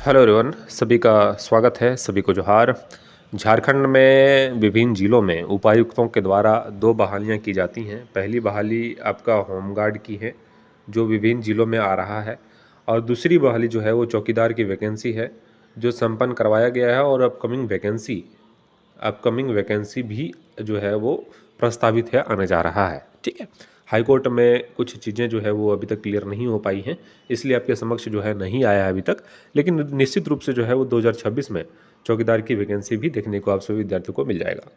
Hello everyone, सभी का स्वागत है, सभी को जोहार। झारखंड में विभिन्न जिलों में उपायुक्तों के द्वारा दो बहालियां की जाती हैं। पहली बहाली आपका होमगार्ड की है, जो विभिन्न जिलों में आ रहा है, और दूसरी बहाली जो है वो चौकीदार की वैकेंसी है, जो संपन्न करवाया गया है। और अपकमिंग वैकेंसी भी जो है वो प्रस्तावित है, आने जा रहा है। ठीक है। हाई कोर्ट में कुछ चीज़ें जो है वो अभी तक क्लियर नहीं हो पाई हैं, इसलिए आपके समक्ष जो है नहीं आया है अभी तक। लेकिन निश्चित रूप से जो है वो 2026 में चौकीदार की वैकेंसी भी देखने को आप सभी विद्यार्थियों को मिल जाएगा।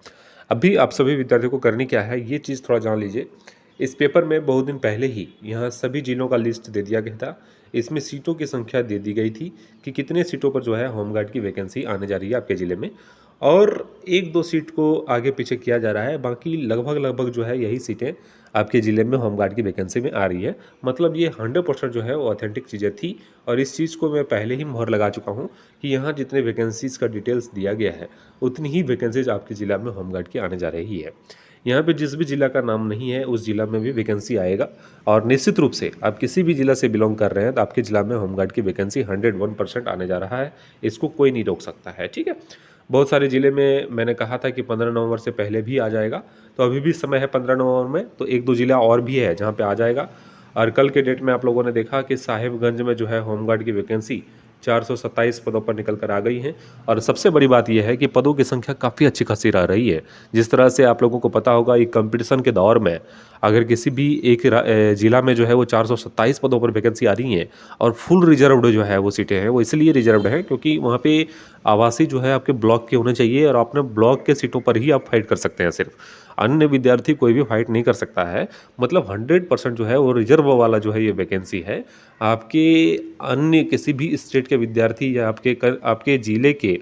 अभी आप सभी विद्यार्थियों को करनी क्या है, ये चीज़ थोड़ा जान लीजिए। इस पेपर में बहुत दिन पहले ही यहाँ सभी जिलों का लिस्ट दे दिया गया था। इसमें सीटों की संख्या दे दी गई थी कि कितने सीटों पर जो है होमगार्ड की वैकेंसी आने जा रही है आपके ज़िले में, और एक दो सीट को आगे पीछे किया जा रहा है। बाकी लगभग लगभग जो है यही सीटें आपके ज़िले में होमगार्ड की वैकेंसी में आ रही है। मतलब ये 100% जो है वो ऑथेंटिक चीज़ें थी, और इस चीज़ को मैं पहले ही मोहर लगा चुका हूँ कि यहाँ जितने वैकेंसीज़ का डिटेल्स दिया गया है, उतनी ही वैकेंसीज आपके ज़िला में होमगार्ड की आने जा रही है। यहाँ पे जिस भी ज़िला का नाम नहीं है, उस ज़िला में भी वैकेंसी आएगा। और निश्चित रूप से आप किसी भी ज़िला से बिलोंग कर रहे हैं तो आपके ज़िला में होमगार्ड की वैकेंसी 101% आने जा रहा है। इसको कोई नहीं रोक सकता है। ठीक है। बहुत सारे ज़िले में मैंने कहा था कि 15 नवंबर से पहले भी आ जाएगा, तो अभी भी समय है 15 नवंबर में। तो एक दो ज़िला और भी है जहाँ पे आ जाएगा। और कल के डेट में आप लोगों ने देखा कि साहिबगंज में जो है होमगार्ड की वैकेंसी 427 पदों पर निकल कर आ गई हैं। और सबसे बड़ी बात यह है कि पदों की संख्या काफ़ी अच्छी खासी रह रही है। जिस तरह से आप लोगों को पता होगा, एक कंपटीशन के दौर में अगर किसी भी एक ज़िला में जो है वो 427 पदों पर वैकेंसी आ रही है, और फुल रिजर्व्ड जो है वो सीटें हैं, वो इसलिए रिजर्व्ड हैं क्योंकि वहाँ पे आवासीय जो है आपके ब्लॉक के होने चाहिए, और अपने ब्लॉक के सीटों पर ही आप फाइट कर सकते हैं। सिर्फ अन्य विद्यार्थी कोई भी फाइट नहीं कर सकता है। मतलब 100% जो है वो रिजर्व वाला जो है ये वैकेंसी है। आपके अन्य किसी भी स्टेट के विद्यार्थी या आपके ज़िले के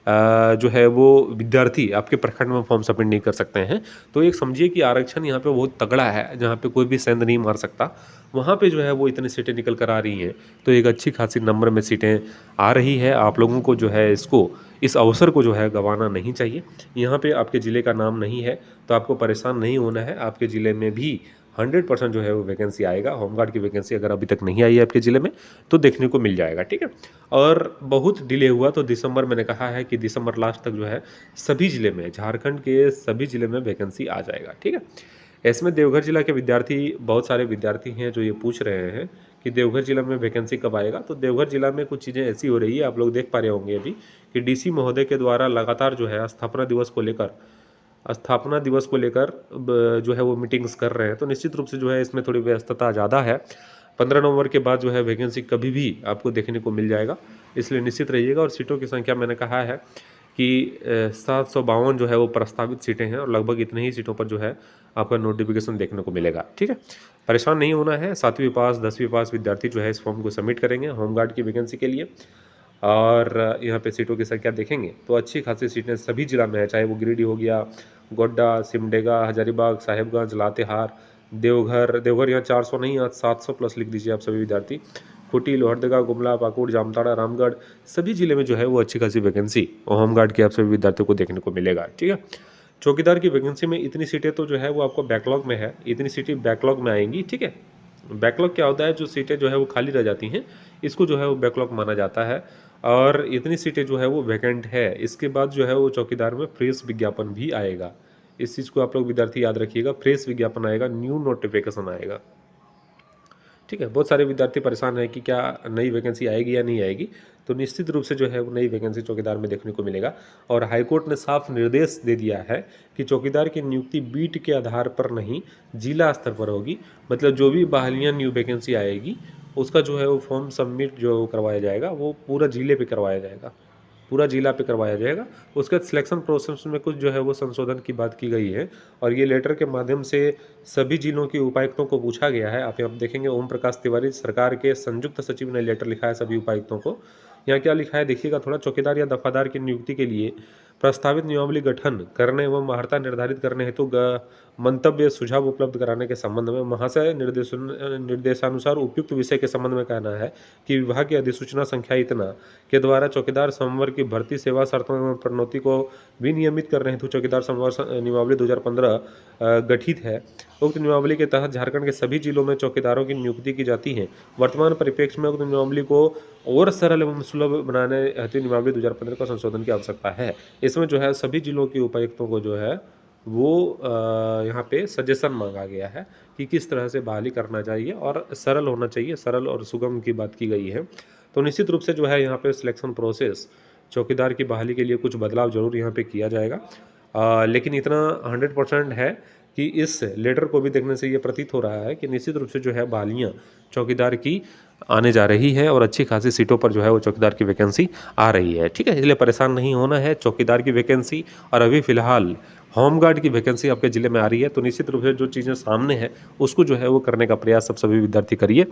जो है वो विद्यार्थी आपके प्रखंड में फॉर्म सबमिट नहीं कर सकते हैं। तो एक समझिए कि आरक्षण यहाँ पे बहुत तगड़ा है, जहाँ पे कोई भी सेंध नहीं मार सकता। वहाँ पे जो है वो इतनी सीटें निकल कर आ रही हैं, तो एक अच्छी खासी नंबर में सीटें आ रही है। आप लोगों को जो है इस अवसर को जो है गंवाना नहीं चाहिए। यहाँ पे आपके ज़िले का नाम नहीं है तो आपको परेशान नहीं होना है। आपके ज़िले में भी 100% जो है वो वैकेंसी आएगा। होमगार्ड की वैकेंसी अगर अभी तक नहीं आई है आपके ज़िले में, तो देखने को मिल जाएगा। ठीक है। और बहुत डिले हुआ तो दिसंबर, मैंने कहा है कि दिसंबर लास्ट तक जो है सभी ज़िले में, झारखंड के सभी ज़िले में वैकेंसी आ जाएगा। ठीक है। इसमें देवघर जिला के विद्यार्थी, बहुत सारे विद्यार्थी हैं जो ये पूछ रहे हैं कि देवघर जिला में वैकेंसी कब आएगा। तो देवघर जिला में कुछ चीज़ें ऐसी हो रही है, आप लोग देख पा रहे होंगे अभी, कि डीसी महोदय के द्वारा लगातार जो है स्थापना दिवस को लेकर जो है वो मीटिंग्स कर रहे हैं। तो निश्चित रूप से जो है इसमें थोड़ी व्यस्तता ज़्यादा है। 15 नवंबर के बाद जो है वैकेंसी कभी भी आपको देखने को मिल जाएगा, इसलिए निश्चित रहिएगा। और सीटों की संख्या मैंने कहा है कि 752 जो है वो प्रस्तावित सीटें हैं, और लगभग इतने ही सीटों पर जो है आपका नोटिफिकेशन देखने को मिलेगा। ठीक है। परेशान नहीं होना है। 7वीं पास 10वीं पास विद्यार्थी जो है इस फॉर्म को सबमिट करेंगे होमगार्ड की वैकेंसी के लिए। और यहाँ पे सीटों की संख्या देखेंगे तो अच्छी खासी सीटें सभी जिला में है, चाहे वो गिरिडीह हो गया, गोड्डा, सिमडेगा, हजारीबाग, साहिबगंज, लातेहार, देवघर यहाँ 400 नहीं, आज 700 प्लस लिख दीजिए आप सभी विद्यार्थी। खूंटी, लोहरदगा, गुमला, पाकुड़, जामताड़ा, रामगढ़, सभी जिले में जो है वो अच्छी खासी वैकेंसी और होमगार्ड के आप सभी विद्यार्थियों को देखने को मिलेगा। ठीक है। चौकीदार की वैकेंसी में इतनी सीटें तो जो है वो आपको बैकलॉग में है, इतनी सीटें बैकलॉग में आएंगी। ठीक है। बैकलॉग क्या होता है, जो सीटें जो है वो खाली रह जाती हैं, इसको जो है वो बैकलॉग माना जाता है। और इतनी सीटें जो है वो वैकेंट है। इसके बाद जो है वो चौकीदार में फ्रेश विज्ञापन भी आएगा। इस चीज़ को आप लोग विद्यार्थी याद रखिएगा, फ्रेश विज्ञापन आएगा, न्यू नोटिफिकेशन आएगा। ठीक है। बहुत सारे विद्यार्थी परेशान हैं कि क्या नई वैकेंसी आएगी या नहीं आएगी। तो निश्चित रूप से जो है वो नई वैकेंसी चौकीदार में देखने को मिलेगा। और हाईकोर्ट ने साफ निर्देश दे दिया है कि चौकीदार की नियुक्ति बीट के आधार पर नहीं, जिला स्तर पर होगी। मतलब जो भी बहालियाँ न्यू वैकेंसी आएगी, उसका जो है वो फॉर्म सबमिट जो करवाया जाएगा वो पूरा जिले पे करवाया जाएगा, पूरा जिला पे करवाया जाएगा। उसके बाद सिलेक्शन प्रोसेस में कुछ जो है वो संशोधन की बात की गई है, और ये लेटर के माध्यम से सभी जिलों के उपायुक्तों को पूछा गया है। आप यहाँ देखेंगे ओम प्रकाश तिवारी सरकार के संयुक्त सचिव ने लेटर लिखा है सभी उपायुक्तों को। यहाँ क्या लिखा है देखिएगा थोड़ा। चौकीदार या दफादार की नियुक्ति के लिए प्रस्तावित नियमावली गठन करने एवं अर्हता निर्धारित करने हेतु मंतव्य सुझाव उपलब्ध कराने के संबंध में महाशय निर्देशानुसार उपयुक्त विषय के संबंध में कहना है कि विभाग की अधिसूचना संख्या इतना के द्वारा चौकीदार संवर की भर्ती सेवा शर्तों एवं प्रोन्नति को विनियमित करने हेतु चौकीदार संवर नियमावली 2015 गठित है। उक्त नियमावली के तहत झारखंड के सभी जिलों में चौकीदारों की नियुक्ति की जाती है। वर्तमान परिप्रेक्ष्य में उक्त नियमावली को और सरल एवं सुलभ बनाने हेतु नियमावली 2015 का संशोधन की आवश्यकता है। इसमें जो है सभी जिलों के उपायुक्तों को जो है वो यहाँ पे सजेशन मांगा गया है कि किस तरह से बहाली करना चाहिए और सरल होना चाहिए, सरल और सुगम की बात की गई है। तो निश्चित रूप से जो है यहाँ पे सिलेक्शन प्रोसेस चौकीदार की बहाली के लिए कुछ बदलाव जरूर यहाँ पे किया जाएगा, लेकिन इतना 100% है कि इस लेटर को भी देखने से ये प्रतीत हो रहा है कि निश्चित रूप से जो है बहालियाँ चौकीदार की आने जा रही है और अच्छी खासी सीटों पर जो है वो चौकीदार की वैकेंसी आ रही है। ठीक है, इसलिए परेशान नहीं होना है। चौकीदार की वैकेंसी और अभी फ़िलहाल होमगार्ड की वैकेंसी आपके ज़िले में आ रही है, तो निश्चित रूप से जो चीज़ें सामने हैं उसको जो है वो करने का प्रयास सब सभी विद्यार्थी करिए।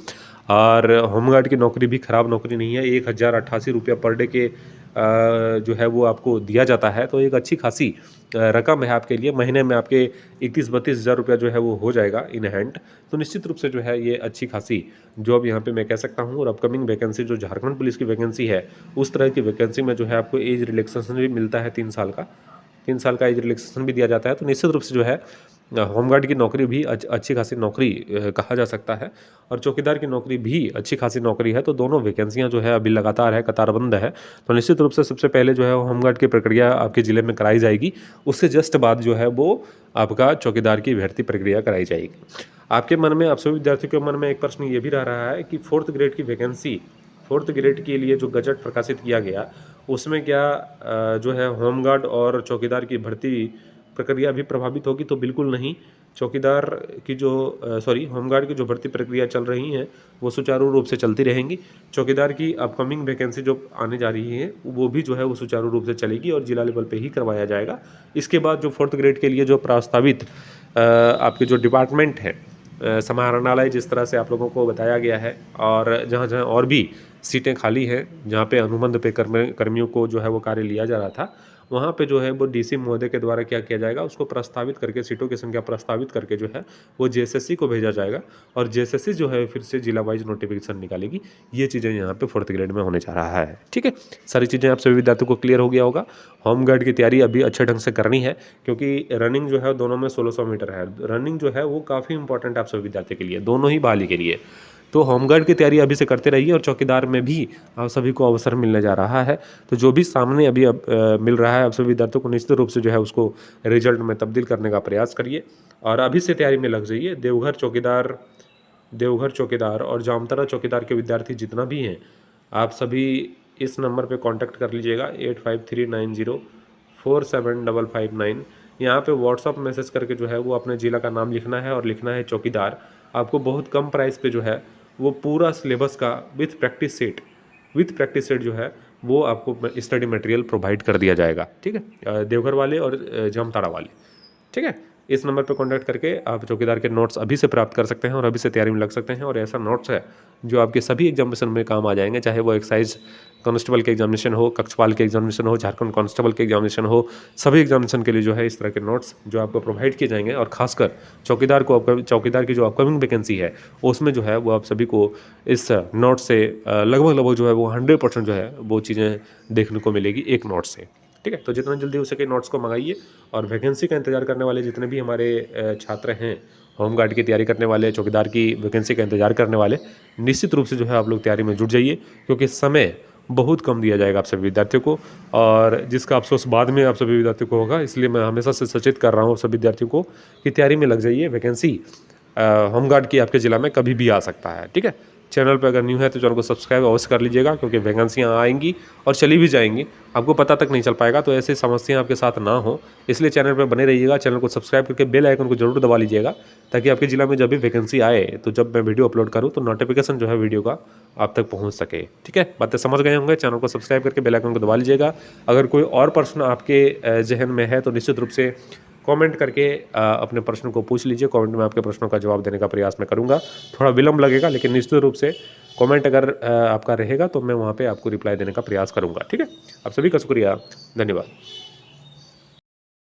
और होमगार्ड की नौकरी भी ख़राब नौकरी नहीं है। 1088 रुपया पर डे के जो है वो आपको दिया जाता है, तो एक अच्छी खासी रकम है आपके लिए। महीने में आपके 31-32 हज़ार रुपया जो है वो हो जाएगा इन हैंड। तो निश्चित रूप से जो है ये अच्छी खासी जॉब यहाँ पे मैं कह सकता हूँ। और अपकमिंग वैकेंसी जो झारखंड पुलिस की वैकेंसी है उस तरह की वैकेंसी में जो है आपको एज रिलैक्सेशन भी मिलता है 3 साल का। 3 साल का एज रिलैक्सेशन भी दिया जाता है। तो निश्चित रूप से जो है होमगार्ड की नौकरी भी अच्छी खासी नौकरी कहा जा सकता है और चौकीदार की नौकरी भी अच्छी खासी नौकरी है। तो दोनों वैकेंसियां जो है अभी लगातार है, कतारबंद है। तो निश्चित रूप से सबसे पहले जो है होमगार्ड की प्रक्रिया आपके ज़िले में कराई जाएगी, उससे जस्ट बाद जो है वो आपका चौकीदार की भर्ती प्रक्रिया कराई जाएगी। आपके मन में, आप सभी विद्यार्थियों के मन में एक प्रश्न ये भी रह रहा है कि 4th ग्रेड की वैकेंसी, 4th ग्रेड के लिए जो गजट प्रकाशित किया गया उसमें क्या जो है होमगार्ड और चौकीदार की भर्ती प्रक्रिया भी प्रभावित होगी? तो बिल्कुल नहीं। चौकीदार की जो होमगार्ड की जो भर्ती प्रक्रिया चल रही हैं वो सुचारू रूप से चलती रहेंगी। चौकीदार की अपकमिंग वैकेंसी जो आने जा रही है वो भी जो है वो सुचारू रूप से चलेगी और जिला लेवल पे ही करवाया जाएगा। इसके बाद जो 4th ग्रेड के लिए जो प्रस्तावित आपके जो डिपार्टमेंट है, समाहरणालय जिस तरह से आप लोगों को बताया गया है और जहाँ जहाँ और भी सीटें खाली हैं जहाँ पे अनुबंध पे कर्मियों को जो है वो कार्य लिया जा रहा था, वहाँ पे जो है वो डीसी महोदय के द्वारा क्या किया जाएगा, उसको प्रस्तावित करके सीटों की संख्या प्रस्तावित करके जो है वो जेएसएससी को भेजा जाएगा और जेएसएससी जो है फिर से जिला वाइज नोटिफिकेशन निकालेगी। ये चीज़ें यहाँ पे 4th ग्रेड में होने जा रहा है। ठीक है, सारी चीज़ें आप सभी विद्यार्थियों को क्लियर हो गया होगा। होमगार्ड की तैयारी अभी अच्छे ढंग से करनी है क्योंकि रनिंग जो है दोनों में 1600 मीटर है। रनिंग जो है वो काफ़ी इंपॉर्टेंट है आप सभी विद्यार्थी के लिए, दोनों ही बहाली के लिए। तो होमगार्ड की तैयारी अभी से करते रहिए और चौकीदार में भी आप सभी को अवसर मिलने जा रहा है। तो जो भी सामने अभी मिल रहा है आप सभी विद्यार्थियों को निश्चित रूप से जो है उसको रिजल्ट में तब्दील करने का प्रयास करिए और अभी से तैयारी में लग जाइए। देवघर चौकीदार और जामताड़ा चौकीदार के विद्यार्थी जितना भी हैं, आप सभी इस नंबर पर कॉन्टैक्ट कर लीजिएगा 8539047559। यहाँ पे व्हाट्सअप मैसेज करके जो है वो अपने ज़िला का नाम लिखना है और लिखना है चौकीदार। आपको बहुत कम प्राइस पे जो है वो पूरा सिलेबस का विथ प्रैक्टिस सेट जो है वो आपको स्टडी मटेरियल प्रोवाइड कर दिया जाएगा। ठीक है, देवघर वाले और जामताड़ा वाले। ठीक है, इस नंबर पर कॉन्टैक्ट करके आप चौकीदार के नोट्स अभी से प्राप्त कर सकते हैं और अभी से तैयारी में लग सकते हैं। और ऐसा नोट्स है जो आपके सभी एग्जामिनेशन में काम आ जाएंगे, चाहे वो एक्साइज कांस्टेबल के एग्जामिनेशन हो, कक्षपाल के एग्जामिनेशन हो, झारखंड कांस्टेबल के एग्जामिनेशन हो, सभी एग्जामिनेशन के लिए जो है इस तरह के नोट्स जो आपको प्रोवाइड किए जाएंगे। और खासकर चौकीदार की जो अपकमिंग वैकेंसी है उसमें जो है वो आप सभी को इस नोट से लगभग जो है वो 100% जो है वो चीज़ें देखने को मिलेगी एक नोट से। ठीक है, तो जितना जल्दी हो सके नोट्स को मंगाइए और वैकेंसी का इंतजार करने वाले जितने भी हमारे छात्र हैं, होमगार्ड की तैयारी करने वाले, चौकीदार की वैकेंसी का इंतजार करने वाले, निश्चित रूप से जो है आप लोग तैयारी में जुट जाइए क्योंकि समय बहुत कम दिया जाएगा आप सभी विद्यार्थियों को और जिसका अफसोस बाद में आप सभी विद्यार्थियों को होगा। इसलिए मैं हमेशा से सचेत कर रहा हूँ सभी विद्यार्थियों को कि तैयारी में लग जाइए। वैकेंसी होमगार्ड की आपके जिला में कभी भी आ सकता है। ठीक है, चैनल पर अगर न्यू है तो चैनल को सब्सक्राइब अवश्य कर लीजिएगा क्योंकि वैकेंसियाँ आएंगी और चली भी जाएंगी, आपको पता तक नहीं चल पाएगा। तो ऐसी समस्याएं आपके साथ ना हो इसलिए चैनल पर बने रहिएगा। चैनल को सब्सक्राइब करके बेल आइकन को जरूर दबा लीजिएगा ताकि आपके जिला में जब भी वैकेंसी आए तो जब मैं वीडियो अपलोड करूँ तो नोटिफिकेशन जो है वीडियो का आप तक पहुँच सके। ठीक है, बातें समझ गए होंगे। चैनल को सब्सक्राइब करके बेल आइकन को दबा लीजिएगा। अगर कोई और प्रश्न आपके जहन में है तो निश्चित रूप से कमेंट करके अपने प्रश्न को पूछ लीजिए। कमेंट में आपके प्रश्नों का जवाब देने का प्रयास मैं करूंगा। थोड़ा विलम्ब लगेगा लेकिन निश्चित रूप से कमेंट अगर आपका रहेगा तो मैं वहां पे आपको रिप्लाई देने का प्रयास करूंगा। ठीक है, आप सभी का शुक्रिया, धन्यवाद।